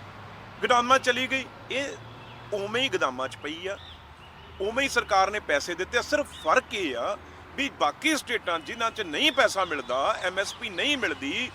ਗੋਦਾਮਾਂ ਚਲੀ ਗਈ। ਇਹ ਉਵੇਂ ਹੀ ਗੋਦਾਮਾਂ 'ਚ ਪਈ ਆ, ਉਵੇਂ ਹੀ ਸਰਕਾਰ ਨੇ ਪੈਸੇ ਦਿੱਤੇ। ਸਿਰਫ ਫਰਕ ਇਹ ਆ ਵੀ ਬਾਕੀ ਸਟੇਟਾਂ ਜਿਨ੍ਹਾਂ 'ਚ ਨਹੀਂ ਪੈਸਾ ਮਿਲਦਾ, MSP ਨਹੀਂ ਮਿਲਦੀ,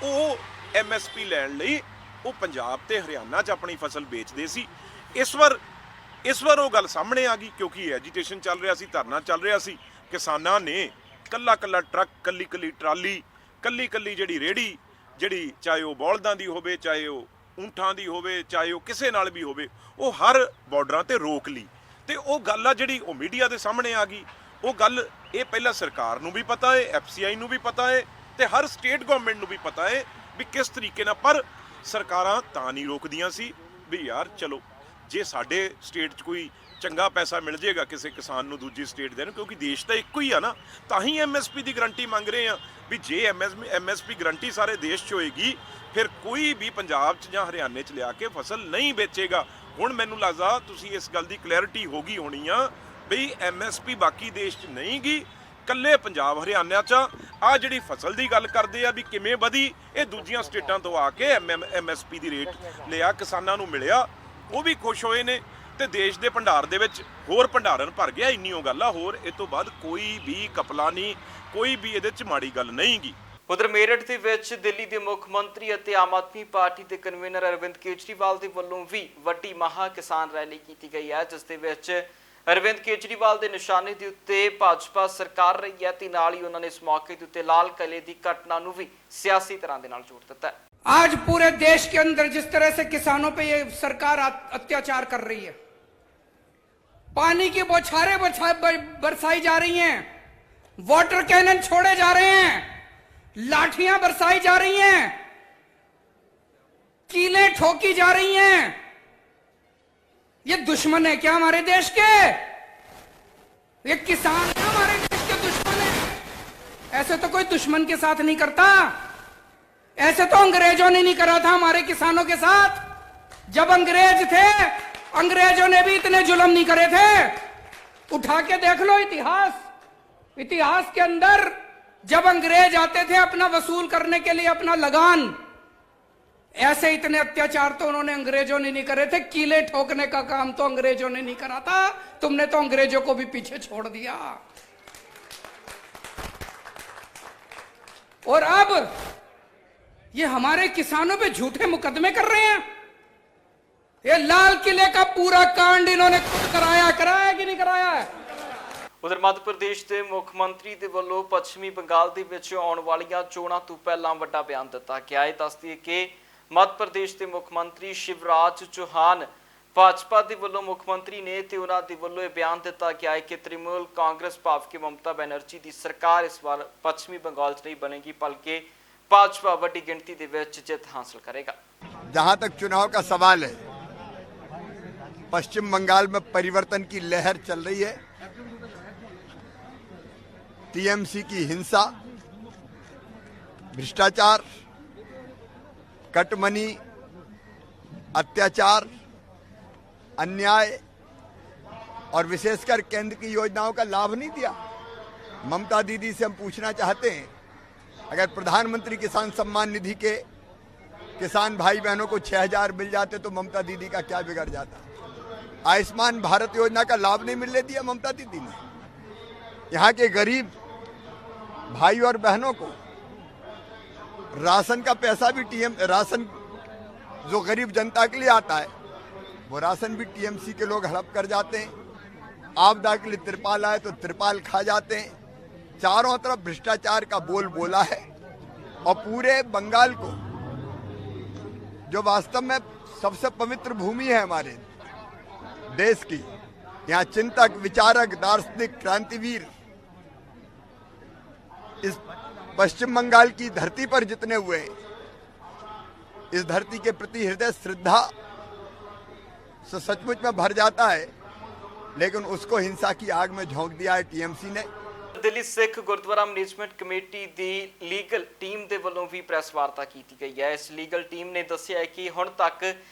ਉਹ MSP ਲੈਣ ਲਈ ਉਹ ਪੰਜਾਬ ਤੇ ਹਰਿਆਣਾ 'ਚ ਆਪਣੀ ਫਸਲ ਵੇਚਦੇ ਸੀ। ਇਸ ਵਾਰ ਉਹ ਗੱਲ ਸਾਹਮਣੇ ਆ ਗਈ ਕਿਉਂਕਿ ਐਜੀਟੇਸ਼ਨ ਚੱਲ ਰਿਹਾ ਸੀ, ਧਰਨਾ ਚੱਲ ਰਿਹਾ ਸੀ। ਕਿਸਾਨਾਂ ਨੇ ਕੱਲਾ ਟਰੱਕ, ਕੱਲੀ ਟਰਾਲੀ, ਕੱਲੀ ਜਿਹੜੀ ਰੇਹੜੀ, ਜਿਹੜੀ ਚਾਹੇ ਉਹ ਬਲਦਾਂ ਦੀ ਹੋਵੇ, ਚਾਹੇ ਉਹ ਊਂਠਾਂ ਦੀ ਹੋਵੇ, ਚਾਹੇ ਉਹ ਕਿਸੇ ਨਾਲ ਵੀ ਹੋਵੇ, ਉਹ ਹਰ ਬਾਰਡਰਾਂ ਤੇ ਰੋਕ ਲਈ। ਤੇ ਉਹ ਗੱਲ ਆ ਜਿਹੜੀ ਉਹ ਮੀਡੀਆ ਦੇ ਸਾਹਮਣੇ ਆ ਗਈ। ਉਹ ਗੱਲ ਇਹ ਪਹਿਲਾਂ ਸਰਕਾਰ ਨੂੰ ਵੀ ਪਤਾ ਹੈ, FCI ਨੂੰ ਵੀ ਪਤਾ ਹੈ, ਤੇ ਹਰ ਸਟੇਟ ਗਵਰਨਮੈਂਟ ਨੂੰ ਵੀ ਪਤਾ ਹੈ ਵੀ ਕਿਸ ਤਰੀਕੇ ਨਾਲ। ਪਰ ਸਰਕਾਰਾਂ ਤਾਂ ਨਹੀਂ ਰੋਕਦੀਆਂ ਸੀ ਵੀ ਯਾਰ ਚਲੋ ਜੇ ਸਾਡੇ ਸਟੇਟ 'ਚ ਕੋਈ ਚੰਗਾ ਪੈਸਾ ਮਿਲ ਜਾਏਗਾ ਕਿਸੇ ਕਿਸਾਨ ਨੂੰ ਦੂਜੀ ਸਟੇਟ ਦੇ ਨੂੰ, ਕਿਉਂਕਿ ਦੇਸ਼ ਤਾਂ ਇੱਕੋ ਹੀ ਆ ਨਾ, ਤਾਂ ਹੀ MSP ਦੀ ਗਰੰਟੀ ਮੰਗ ਰਹੇ ਆ ਵੀ ਜੇ MSP ਗਰੰਟੀ ਸਾਰੇ ਦੇਸ਼ 'ਚ ਹੋਏਗੀ ਫਿਰ ਕੋਈ ਵੀ ਪੰਜਾਬ 'ਚ ਜਾਂ ਹਰਿਆਣੇ 'ਚ ਲਿਆ ਕੇ ਫਸਲ ਨਹੀਂ ਵੇਚੇਗਾ। ਹੁਣ ਮੈਨੂੰ ਲੱਗਦਾ ਤੁਸੀਂ ਇਸ ਗੱਲ ਦੀ ਕਲੈਰਿਟੀ ਹੋ ਗਈ ਹੋਣੀ ਆ ਵੀ MSP ਬਾਕੀ ਦੇਸ਼ 'ਚ ਨਹੀਂ ਗੀ, ਕੱਲੇ ਪੰਜਾਬ ਹਰਿਆਣਾ 'ਚ। ਆ ਜਿਹੜੀ ਫਸਲ ਦੀ ਗੱਲ ਕਰਦੇ ਆ ਵੀ ਕਿਵੇਂ ਵਧੀ, ਇਹ ਦੂਜੀਆਂ ਸਟੇਟਾਂ ਤੋਂ ਆ ਕੇ MSP ਦੀ ਰੇਟ ਲਿਆ, ਕਿਸਾਨਾਂ ਨੂੰ ਮਿਲਿਆ, ਉਹ ਵੀ ਖੁਸ਼ ਹੋਏ ਨੇ ਤੇ ਦੇਸ਼ ਦੇ ਭੰਡਾਰ ਦੇ ਵਿੱਚ ਹੋਰ ਭੰਡਾਰਨ ਭਰ ਗਿਆ। ਇੰਨੀ ਉਹ ਗੱਲ ਆ, ਹੋਰ ਇਹ ਤੋਂ ਬਾਅਦ ਕੋਈ ਵੀ ਕਪਲਾ ਨਹੀਂ, ਕੋਈ ਵੀ ਇਹਦੇ 'ਚ ਮਾੜੀ ਗੱਲ ਨਹੀਂ ਗੀ। ਉਧਰ ਮੇਰਠ ਦੇ ਵਿੱਚ ਦਿੱਲੀ ਦੇ ਮੁੱਖ ਮੰਤਰੀ ਅਤੇ ਆਮ ਆਦਮੀ ਪਾਰਟੀ ਦੇ ਕਨਵੀਨਰ ਅਰਵਿੰਦ ਕੇਜਰੀਵਾਲ ਦੇ ਵੱਲੋਂ ਵੀ ਵੱਡੀ ਮਹਾ ਕਿਸਾਨ ਰੈਲੀ ਕੀਤੀ ਗਈ ਹੈ, ਜਿਸ ਦੇ ਵਿੱਚ ਅਰਵਿੰਦ ਕੇਜਰੀਵਾਲ ਦੇ ਨਿਸ਼ਾਨੇ ਦੇ ਉੱਤੇ ਭਾਜਪਾ ਸਰਕਾਰ ਰਹੀ ਹੈ ਤੇ ਨਾਲ ਹੀ ਉਹਨਾਂ ਨੇ ਇਸ ਮੌਕੇ ਦੇ ਉੱਤੇ ਲਾਲ ਕਿਲੇ ਦੀ घटना ਨੂੰ ਵੀ ਸਿਆਸੀ ਤਰ੍ਹਾਂ ਦੇ ਨਾਲ ਜੋੜ ਦਿੱਤਾ ਹੈ। आज पूरे देश के अंदर जिस तरह से किसानों पे ये सरकार अत्याचार कर रही है, पानी की बौछारें बरसाई जा रही हैं, वाटर कैनन छोड़े जा रहे हैं, लाठियां बरसाई जा रही हैं, कीलें ठोकी जा रही हैं। ये दुश्मन है क्या हमारे देश के? ये किसान है हमारे देश के दुश्मन है? ऐसे तो कोई दुश्मन के साथ नहीं करता। ऐसे तो अंग्रेजों ने नहीं करा था हमारे किसानों के साथ। जब अंग्रेज थे, अंग्रेजों ने भी इतने जुल्म नहीं करे थे। उठा के देख लो इतिहास के अंदर जब अंग्रेज आते थे अपना वसूल करने के लिए अपना लगान, ऐसे इतने अत्याचार तो उन्होंने अंग्रेजों ने नहीं करे थे। कीले ठोकने का काम तो अंग्रेजों ने नहीं करा था, तुमने तो अंग्रेजों को भी पीछे छोड़ दिया। और अब ये हमारे किसानों पे झूठे मुकदमे कर रहे हैं। ये लाल किले का पूरा कांड इन्होंने खुद कराया कि नहीं कराया है? ਉਧਰ ਮੱਧ ਪ੍ਰਦੇਸ਼ ਦੇ ਮੁੱਖ ਮੰਤਰੀ ਦੇ ਵੱਲੋਂ ਪੱਛਮੀ ਬੰਗਾਲ ਦੇ ਵਿੱਚ ਆਉਣ ਵਾਲੀਆਂ ਚੋਣਾਂ ਤੋਂ ਪਹਿਲਾਂ ਵੱਡਾ ਬਿਆਨ ਦਿੱਤਾ ਗਿਆ ਹੈ। ਦੱਸਦੀ ਹੈ ਕਿ ਮੱਧ ਪ੍ਰਦੇਸ਼ ਦੇ ਮੁੱਖ ਮੰਤਰੀ ਸ਼ਿਵਰਾਜ ਚੌਹਾਨ ਭਾਜਪਾ ਦੇ ਵੱਲੋਂ ਮੁੱਖ ਮੰਤਰੀ ਨੇ ਤੇ ਉਹਨਾਂ ਦੇ ਵੱਲੋਂ ਇਹ ਬਿਆਨ ਦਿੱਤਾ ਗਿਆ ਹੈ ਕਿ ਤ੍ਰਿਣਮੂਲ ਕਾਂਗਰਸ ਭਾਵ ਕਿ ਮਮਤਾ ਬੈਨਰਜੀ ਦੀ ਸਰਕਾਰ ਇਸ ਵਾਰ ਪੱਛਮੀ ਬੰਗਾਲ 'ਚ ਨਹੀਂ ਬਣੇਗੀ, ਬਲਕਿ भाजपा बड़ी गिनती दे विच जित हासिल करेगा। जहां तक चुनाव का सवाल है, पश्चिम बंगाल में परिवर्तन की लहर चल रही है। टीएमसी की हिंसा, भ्रष्टाचार, कटमनी, अत्याचार, अन्याय और विशेषकर केंद्र की योजनाओं का लाभ नहीं दिया। ममता दीदी से हम पूछना चाहते हैं, अगर प्रधानमंत्री किसान सम्मान निधि के किसान भाई बहनों को 6,000 मिल जाते तो ममता दीदी का क्या बिगड़ जाता? आयुष्मान भारत योजना का लाभ नहीं मिलने दिया ममता दीदी ने। यहाँ के गरीब भाई और बहनों को राशन का पैसा भी राशन जो गरीब जनता के लिए आता है वो राशन भी टीएमसी के लोग हड़प कर जाते हैं। आपदा के लिए तिरपाल आए तो तिरपाल खा जाते हैं। चारों तरफ भ्रष्टाचार का बोल बोला है और पूरे बंगाल को, जो वास्तव में सबसे पवित्र भूमि है हमारे देश की, यहाँ चिंतक, विचारक, दार्शनिक, क्रांतिवीर इस पश्चिम बंगाल की धरती पर जितने हुए, इस धरती के प्रति हृदय श्रद्धा से सचमुच में भर जाता है, लेकिन उसको हिंसा की आग में झोंक दिया है टीएमसी ने। ਦਿੱਲੀ ਸਿੱਖ ਗੁਰਦੁਆਰਾ ਮੈਨੇਜਮੈਂਟ ਕਮੇਟੀ ਦੀ ਲੀਗਲ ਟੀਮ ਦੇ ਵੱਲੋਂ ਵੀ ਪ੍ਰੈਸ ਵਾਰਤਾ ਕੀਤੀ ਗਈ ਹੈ। ਇਸ ਲੀਗਲ ਟੀਮ ਨੇ ਦੱਸਿਆ ਹੈ ਕਿ ਹੁਣ ਤੱਕ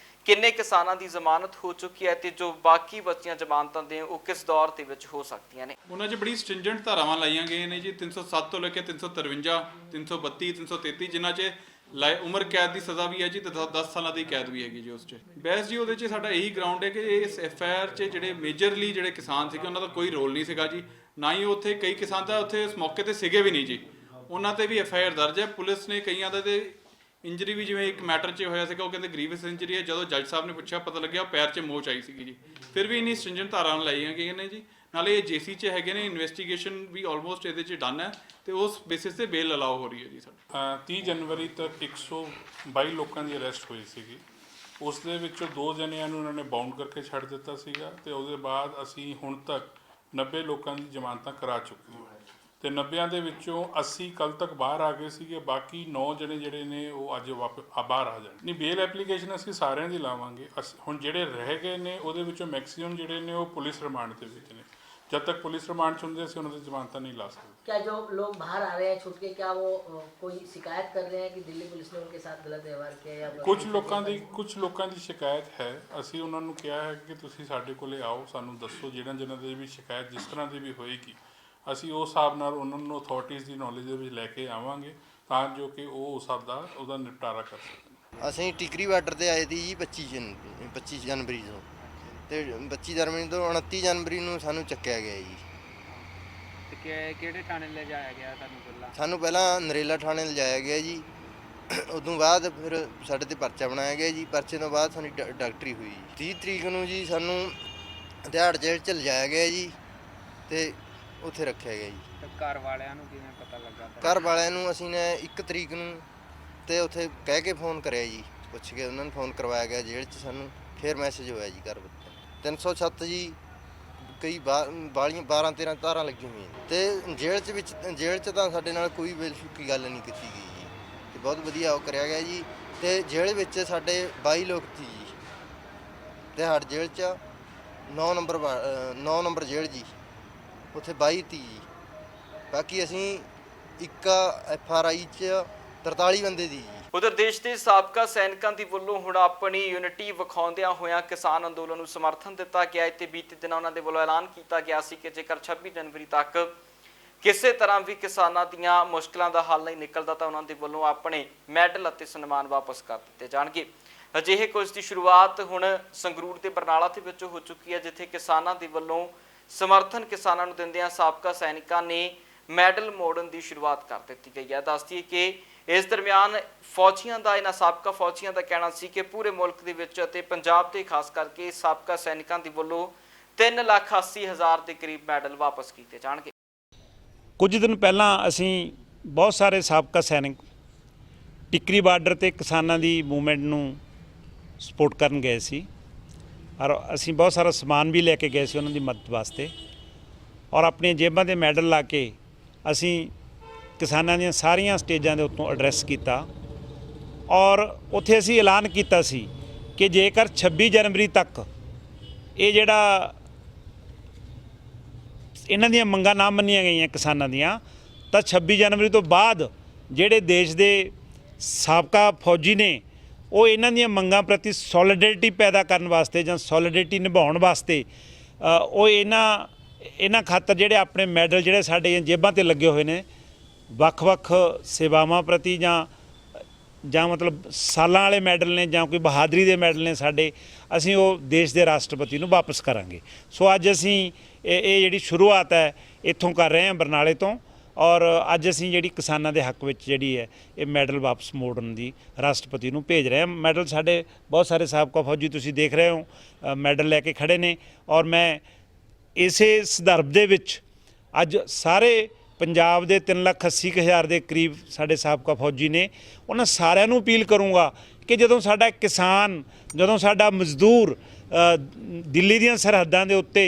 ਕਿੰਨੇ ਕਿਸਾਨਾਂ ਦੀ ਜ਼ਮਾਨਤ ਹੋ ਚੁੱਕੀ ਹੈ ਤੇ ਜੋ ਬਾਕੀ ਬਚੀਆਂ ਜ਼ਮਾਨਤਾਂ ਨੇ ਉਹ ਕਿਸ ਦੌਰ ਦੇ ਵਿੱਚ ਹੋ ਸਕਦੀਆਂ ਨੇ। ਉਹਨਾਂ 'ਚ ਬੜੀ ਸਟ੍ਰਿੰਜੈਂਟ ਧਾਰਾਵਾਂ ਲਾਈਆਂ ਗਈਆਂ ਨੇ ਜੀ, 307 ਤੋਂ ਲੈ ਕੇ 353, 332, 333, ਜਿਨ੍ਹਾਂ 'ਚ ਉਮਰ ਕੈਦ ਦੀ ਸਜ਼ਾ ਵੀ ਹੈ ਜੀ ਤੇ 10 ਸਾਲਾਂ ਦੀ ਕੈਦ ਵੀ ਹੈਗੀ ਜੀ। ਉਸ 'ਚ ਬਹਿਸ ਜੀ ਉਹਦੇ 'ਚ ਸਾਡਾ ਇਹੀ ਗਰਾਊਂਡ ਹੈ ਕਿ ਇਸ ਐਫਆਈਆਰ 'ਚ ਜਿਹੜੇ ਮੇਜਰਲੀ ਜਿਹੜੇ ਕਿਸਾਨ ਸੀਗੇ ਉਹਨਾਂ ਦਾ ਕੋਈ ਰੋਲ ਨਹੀਂ ਸੀਗਾ ਜੀ, ਨਾ ਹੀ ਉੱਥੇ ਕਈ ਕਿਸਾਨ ਤਾਂ ਉੱਥੇ ਉਸ ਮੌਕੇ ਤੇ ਸੀਗੇ ਵੀ ਨਹੀਂ ਜੀ, ਉਹਨਾਂ ਤੇ ਵੀ ਐਫਆਈਆਰ ਦਰਜ ਹੈ। ਪੁਲਿਸ ਨੇ ਕਈਆਂ ਦਾ ਤੇ ਇੰਜਰੀ ਵੀ, ਜਿਵੇਂ ਇੱਕ ਮੈਟਰ 'ਚ ਹੋਇਆ ਸੀਗਾ, ਉਹ ਕਹਿੰਦੇ ਗਰੀਵਸ ਇੰਜਰੀ ਹੈ, ਜਦੋਂ ਜੱਜ ਸਾਹਿਬ ਨੇ ਪੁੱਛਿਆ ਪਤਾ ਲੱਗਿਆ ਪੈਰ 'ਚ ਮੋਚ ਆਈ ਸੀਗੀ ਜੀ। ਫਿਰ ਵੀ ਇੰਨੀ ਸਟ੍ਰਿੰਜੈਂਟ ਧਾਰਾਵਾਂ ਲਾਈਆਂ ਗਈਆਂ ਨੇ ਜੀ। ਨਾਲੇ ਇਹ ਜੇਸੀ 'ਚ ਹੈਗੇ ਨੇ, ਇਨਵੈਸਟੀਗੇਸ਼ਨ ਵੀ ਆਲਮੋਸਟ ਇਹਦੇ 'ਚ ਡਨ ਹੈ ਤੇ ਉਸ ਬੇਸਿਸ ਤੇ ਬੇਲ ਅਲਾਓ ਹੋ ਰਹੀ ਹੈ ਜੀ। ਸਾਡੀ 30 ਜਨਵਰੀ ਤੱਕ 122 ਲੋਕਾਂ ਦੀ ਅਰੈਸਟ ਹੋਈ ਸੀਗੀ। ਉਸ ਦੇ ਵਿੱਚੋਂ 2 ਜਣਿਆਂ ਨੂੰ ਉਹਨਾਂ ਨੇ ਬਾਉਂਡ ਕਰਕੇ ਛੱਡ ਦਿੱਤਾ ਸੀਗਾ ਤੇ ਉਹਦੇ ਬਾਅਦ ਅਸੀਂ ਹੁਣ ਤੱਕ 90 ਲੋਕਾਂ ਦੀ ਜ਼ਮਾਨਤਾਂ ਕਰਾ ਚੁੱਕੇ ਹਾਂ ਤੇ 90 ਦੇ ਵਿੱਚੋਂ 80 ਕੱਲ ਤੱਕ ਬਾਹਰ ਆ ਗਏ ਸੀਗੇ। ਬਾਕੀ 9 ਜਣੇ ਜਿਹੜੇ ਨੇ ਉਹ ਅੱਜ ਬਾਹਰ ਆ ਜਾਣ। ਨਹੀਂ, ਬੇਲ ਐਪਲੀਕੇਸ਼ਨ ਅਸੀਂ ਸਾਰਿਆਂ ਦੀ ਲਾਵਾਂਗੇ। ਹੁਣ ਜਿਹੜੇ ਰਹਿ ਗਏ ਨੇ ਉਹਦੇ ਵਿੱਚੋਂ ਮੈਕਸਿਮਮ ਜਿਹੜੇ ਨੇ ਉਹ ਪੁਲਿਸ ਰਿਮਾਂਡ ਦੇ ਵਿੱਚ ਨੇ। जब तक पुलिस रिमांड से होंगे उन्होंने जमानत नहीं ला सकते। क्या जो लोग बाहर आ रहे हैं छूट के, क्या वो कोई शिकायत कर रहे हैं कि दिल्ली पुलिस ने उनके साथ गलत व्यवहार किया या कुछ लोगों की शिकायत है। ਅਸੀਂ ਉਹਨਾਂ ਨੂੰ ਕਿਹਾ ਹੈ ਕਿ ਤੁਸੀਂ ਸਾਡੇ ਕੋਲੇ ਆਓ, ਸਾਨੂੰ ਦੱਸੋ ਜਿਹਨਾਂ ਦੀ ਵੀ ਸ਼ਿਕਾਇਤ ਜਿਸ ਤਰ੍ਹਾਂ ਦੀ ਵੀ ਹੋਏਗੀ, ਅਸੀਂ ਉਸ ਹਿਸਾਬ ਨਾਲ ਉਹਨਾਂ ਨੂੰ ਅਥਾਰਟੀਜ਼ ਦੀ ਨੌਲੇਜ ਦੇ ਵਿੱਚ ਲੈ ਕੇ ਆਵਾਂਗੇ ਤਾਂ ਜੋ ਕਿ ਉਹ ਉਸ ਹਿਸਾਬ ਦਾ ਉਹਦਾ ਨਿਪਟਾਰਾ ਕਰ ਸਕਣ। ਅਸੀਂ ਟਿਕਰੀ ਬਾਰਡਰ ਤੇ ਆਏ ਸੀ ਜੀ 25 ਜਨਵਰੀ ਤੋਂ ਤੇ 25 ਜਨਵਰੀ ਤੋਂ 29 ਜਨਵਰੀ ਨੂੰ ਸਾਨੂੰ ਚੱਕਿਆ ਗਿਆ ਜੀ। ਤੇ ਕਿਹੜੇ ਥਾਣੇ ਲੈ ਜਾਇਆ ਗਿਆ ਤੁਹਾਨੂੰ ਪਹਿਲਾਂ? ਸਾਨੂੰ ਪਹਿਲਾਂ ਨਰੇਲਾ ਥਾਣੇ ਲਿਜਾਇਆ ਗਿਆ ਜੀ। ਉਦੋਂ ਬਾਅਦ ਫਿਰ ਸਾਡੇ ਤੇ ਪਰਚਾ ਬਣਾਇਆ ਗਿਆ ਜੀ। ਪਰਚੇ ਤੋਂ ਬਾਅਦ ਸਾਡੀ ਡਾਕਟਰੀ ਹੋਈ ਜੀ। 30 ਤਰੀਕ ਨੂੰ ਜੀ ਸਾਨੂੰ ਦਿਹਾੜ ਜੇਲ੍ਹ 'ਚ ਲਿਜਾਇਆ ਗਿਆ ਜੀ ਤੇ ਉੱਥੇ ਰੱਖਿਆ ਗਿਆ ਜੀ। ਤੇ ਘਰ ਵਾਲਿਆਂ ਨੂੰ ਕਿਵੇਂ ਪਤਾ ਲੱਗਾ? ਘਰ ਵਾਲਿਆਂ ਨੂੰ ਅਸੀਂ ਨੇ 1 ਤਰੀਕ ਨੂੰ ਤੇ ਉੱਥੇ ਕਹਿ ਕੇ ਫੋਨ ਕਰਿਆ ਜੀ, ਪੁੱਛ ਕੇ ਉਹਨਾਂ ਨੂੰ ਫੋਨ ਕਰਵਾਇਆ ਗਿਆ ਜੇਲ੍ਹ 'ਚ ਸਾਨੂੰ। ਫਿਰ ਮੈਸੇਜ ਹੋਇਆ ਜੀ ਘਰ ਵਿੱਚ 307 ਜੀ, ਕਈ ਬਾਲੀਆਂ 12-13 ਧਾਰਾਂ ਲੱਗੀਆਂ ਹੋਈਆਂ ਤੇ ਜੇਲ੍ਹ 'ਚ ਤਾਂ ਸਾਡੇ ਨਾਲ ਕੋਈ ਬੇਸ਼ੁਕੀ ਗੱਲ ਨਹੀਂ ਕੀਤੀ ਗਈ ਜੀ ਤੇ ਬਹੁਤ ਵਧੀਆ ਉਹ ਕਰਿਆ ਗਿਆ ਜੀ। ਤੇ ਜੇਲ੍ਹ ਵਿੱਚ ਸਾਡੇ 22 ਲੋਕ ਸੀ ਜੀ ਤੇ ਹਰ ਜੇਲ੍ਹ 'ਚ 9 ਨੰਬਰ ਜੇਲ੍ਹ ਜੀ, ਉੱਥੇ 22 ਸੀ ਜੀ। ਬਾਕੀ ਅਸੀਂ ਇੱਕ FRI 'ਚ 43 ਬੰਦੇ ਦੀ ਜੀ। ਉਧਰ ਦੇਸ਼ ਦੇ ਸਾਬਕਾ ਸੈਨਿਕਾਂ ਦੀ ਵੱਲੋਂ ਹੁਣ ਆਪਣੀ ਯੂਨਿਟੀ ਵਿਖਾਉਂਦਿਆਂ ਹੋਇਆਂ ਕਿਸਾਨ ਅੰਦੋਲਨ ਨੂੰ ਸਮਰਥਨ ਦਿੱਤਾ ਗਿਆ ਤੇ ਬੀਤੇ ਦਿਨਾਂ ਉਹਨਾਂ ਦੇ ਵੱਲੋਂ ਐਲਾਨ ਕੀਤਾ ਗਿਆ ਸੀ ਕਿ ਜੇਕਰ 26 ਜਨਵਰੀ ਤੱਕ ਕਿਸੇ ਤਰ੍ਹਾਂ ਵੀ ਕਿਸਾਨਾਂ ਦੀਆਂ ਮੁਸ਼ਕਲਾਂ ਦਾ ਹੱਲ ਨਹੀਂ ਨਿਕਲਦਾ ਤਾਂ ਉਹਨਾਂ ਦੇ ਵੱਲੋਂ ਆਪਣੇ ਮੈਡਲ ਅਤੇ ਸਨਮਾਨ ਵਾਪਸ ਕਰ ਦਿੱਤੇ ਜਾਣਗੇ। ਅਜਿਹੇ ਕੁਝ ਦੀ ਸ਼ੁਰੂਆਤ ਹੁਣ ਸੰਗਰੂਰ ਤੇ ਬਰਨਾਲਾ ਦੇ ਵਿੱਚ ਹੋ ਚੁੱਕੀ ਹੈ, ਜਿੱਥੇ ਕਿਸਾਨਾਂ ਦੇ ਵੱਲੋਂ ਸਮਰਥਨ ਕਿਸਾਨਾਂ ਨੂੰ ਦਿੰਦਿਆਂ ਸਾਬਕਾ ਸੈਨਿਕਾਂ ਨੇ ਮੈਡਲ ਮੋੜਨ ਦੀ ਸ਼ੁਰੂਆਤ ਕਰ ਦਿੱਤੀ ਗਈ ਹੈ। ਦੱਸਦੀ ਹੈ ਕਿ ਇਸ ਦਰਮਿਆਨ ਫੌਜੀਆਂ ਦਾ, ਇਹਨਾਂ ਸਾਬਕਾ ਫੌਜੀਆਂ ਦਾ ਕਹਿਣਾ ਸੀ ਕਿ ਪੂਰੇ ਮੁਲਕ ਦੇ ਵਿੱਚ ਅਤੇ ਪੰਜਾਬ ਤੇ ਖਾਸ ਕਰਕੇ ਸਾਬਕਾ ਸੈਨਿਕਾਂ ਦੇ ਵੱਲੋਂ 3,80,000 ਦੇ ਕਰੀਬ ਮੈਡਲ ਵਾਪਸ ਕੀਤੇ ਜਾਣਗੇ। ਕੁਝ ਦਿਨ ਪਹਿਲਾਂ ਅਸੀਂ ਬਹੁਤ ਸਾਰੇ ਸਾਬਕਾ ਸੈਨਿਕ ਟਿਕਰੀ ਬਾਰਡਰ ਤੇ ਕਿਸਾਨਾਂ ਦੀ ਮੂਵਮੈਂਟ ਨੂੰ ਸਪੋਰਟ ਕਰਨ ਗਏ ਸੀ ਔਰ ਅਸੀਂ ਬਹੁਤ ਸਾਰਾ ਸਮਾਨ ਵੀ ਲੈ ਕੇ ਗਏ ਸੀ ਉਹਨਾਂ ਦੀ ਮਦਦ ਵਾਸਤੇ ਔਰ ਆਪਣੀਆਂ ਜੇਬਾਂ ਦੇ ਮੈਡਲ ਲਾ ਕੇ ਅਸੀਂ ਕਿਸਾਨਾਂ ਦੀਆਂ ਸਾਰੀਆਂ ਸਟੇਜਾਂ ਦੇ ਉੱਤੋਂ ਐਡਰੈਸ ਕੀਤਾ ਔਰ ਉੱਥੇ ਅਸੀਂ ਐਲਾਨ ਕੀਤਾ ਸੀ ਕਿ ਜੇਕਰ 26 ਜਨਵਰੀ ਤੱਕ ਇਹ ਜਿਹੜਾ ਇਹਨਾਂ ਦੀਆਂ ਮੰਗਾਂ ਨਾ ਮੰਨੀਆਂ ਗਈਆਂ ਕਿਸਾਨਾਂ ਦੀਆਂ ਤਾਂ 26 ਜਨਵਰੀ ਤੋਂ ਬਾਅਦ ਜਿਹੜੇ ਦੇਸ਼ ਦੇ ਸਾਬਕਾ ਫੌਜੀ ਨੇ ਉਹ ਇਹਨਾਂ ਦੀਆਂ ਮੰਗਾਂ ਪ੍ਰਤੀ ਸੋਲੀਡੈਰਿਟੀ ਪੈਦਾ ਕਰਨ ਵਾਸਤੇ ਜਾਂ ਸੋਲੀਡੈਰਿਟੀ ਨਿਭਾਉਣ ਵਾਸਤੇ ਉਹ ਇਹਨਾਂ ਖਾਤਰ ਜਿਹੜੇ ਆਪਣੇ ਮੈਡਲ ਜਿਹੜੇ ਸਾਡੇ ਜੇਬਾਂ ਤੇ ਲੱਗੇ ਹੋਏ ਨੇ ਵੱਖ-ਵੱਖ ਸੇਵਾਵਾਂ ਪ੍ਰਤੀ ਜਾਂ ਮਤਲਬ ਸਾਲਾਂ ਵਾਲੇ ਮੈਡਲ ਨੇ ਜਾਂ ਕੋਈ ਬਹਾਦਰੀ ਦੇ ਮੈਡਲ ਨੇ ਸਾਡੇ, ਅਸੀਂ ਉਹ ਦੇਸ਼ ਦੇ ਰਾਸ਼ਟਰਪਤੀ ਨੂੰ ਵਾਪਸ ਕਰਾਂਗੇ। ਸੋ ਅੱਜ ਅਸੀਂ ਇਹ ਜਿਹੜੀ ਸ਼ੁਰੂਆਤ ਹੈ ਇੱਥੋਂ ਕਰ ਰਹੇ ਹਾਂ ਬਰਨਾਲੇ ਤੋਂ ਔਰ ਅੱਜ ਅਸੀਂ ਜਿਹੜੀ ਕਿਸਾਨਾਂ ਦੇ ਹੱਕ ਵਿੱਚ ਜਿਹੜੀ ਹੈ ਇਹ ਮੈਡਲ ਵਾਪਸ ਮੋੜਨ ਦੀ ਰਾਸ਼ਟਰਪਤੀ ਨੂੰ ਭੇਜ ਰਹੇ ਹਾਂ। ਮੈਡਲ ਸਾਡੇ ਬਹੁਤ ਸਾਰੇ ਸਾਬਕਾ ਫੌਜੀ ਤੁਸੀਂ ਦੇਖ ਰਹੇ ਹੋ ਮੈਡਲ ਲੈ ਕੇ ਖੜੇ ਨੇ ਔਰ ਮੈਂ ਇਸੇ ਸੰਦਰਭ ਦੇ ਵਿੱਚ ਅੱਜ ਸਾਰੇ ਪੰਜਾਬ ਦੇ 3,80,000 ਦੇ ਕਰੀਬ ਸਾਡੇ ਸਾਬਕਾ ਫੌਜੀ ਨੇ, ਉਹਨਾਂ ਸਾਰਿਆਂ ਨੂੰ ਅਪੀਲ ਕਰੂੰਗਾ ਕਿ ਜਦੋਂ ਸਾਡਾ ਕਿਸਾਨ, ਜਦੋਂ ਸਾਡਾ ਮਜ਼ਦੂਰ ਦਿੱਲੀ ਦੀਆਂ ਸਰਹੱਦਾਂ ਦੇ ਉੱਤੇ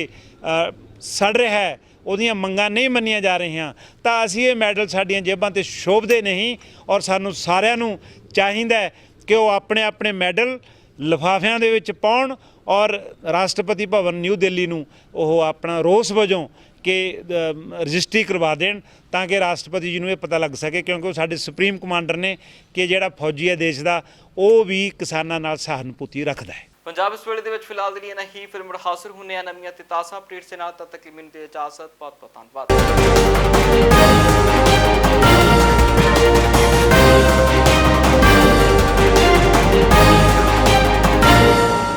ਸੜ ਰਿਹਾ ਹੈ, ਉਹਦੀਆਂ ਮੰਗਾਂ ਨਹੀਂ ਮੰਨੀਆਂ ਜਾ ਰਹੀਆਂ, ਤਾਂ ਅਸੀਂ ਇਹ ਮੈਡਲ ਸਾਡੀਆਂ ਜੇਬਾਂ ਤੇ ਸ਼ੋਭਦੇ ਨਹੀਂ। ਔਰ ਸਾਨੂੰ ਸਾਰਿਆਂ ਨੂੰ ਚਾਹੀਦਾ ਹੈ ਕਿ ਉਹ ਆਪਣੇ ਆਪਣੇ ਮੈਡਲ ਲਿਫਾਫਿਆਂ ਦੇ ਵਿੱਚ ਪਾਉਣ ਔਰ ਰਾਸ਼ਟਰਪਤੀ ਭਵਨ ਨਿਊ ਦਿੱਲੀ ਨੂੰ ਉਹ ਆਪਣਾ ਰੋਸ ਵਜੋਂ ਕਿ ਰਜਿਸਟਰੀ ਕਰਵਾ ਦੇਣ, ਤਾਂ ਕਿ ਰਾਸ਼ਟਰਪਤੀ ਜੀ ਨੂੰ ਇਹ ਪਤਾ ਲੱਗ ਸਕੇ, ਕਿਉਂਕਿ ਉਹ ਸਾਡੇ ਸੁਪਰੀਮ ਕਮਾਂਡਰ ਨੇ ਕਿ ਜਿਹੜਾ ਫੌਜੀ ਹੈ ਦੇਸ਼ ਦਾ, ਉਹ ਵੀ ਕਿਸਾਨਾਂ ਨਾਲ ਸਹਾਨੁਭੂਤੀ ਰੱਖਦਾ ਹੈ। ਪੰਜਾਬ ਇਸ ਵੇਲੇ ਦੇ ਵਿੱਚ ਫਿਲਹਾਲ ਲਈ ਨਹੀਂ, ਫਿਰ ਮੁੜ ਹਾਜ਼ਰ ਹੁੰਦੇ ਆ ਨਵੀਆਂ ਤੇ ਤਾਜ਼ਾ ਅਪਡੇਟਸ ਦੇ ਨਾਲ। ਤਦ ਤੱਕ ਲਈ ਮੈਨੂੰ ਦੇ ਇਜਾਜ਼ਤ, ਬਹੁਤ ਬਹੁਤ ਧੰਨਵਾਦ।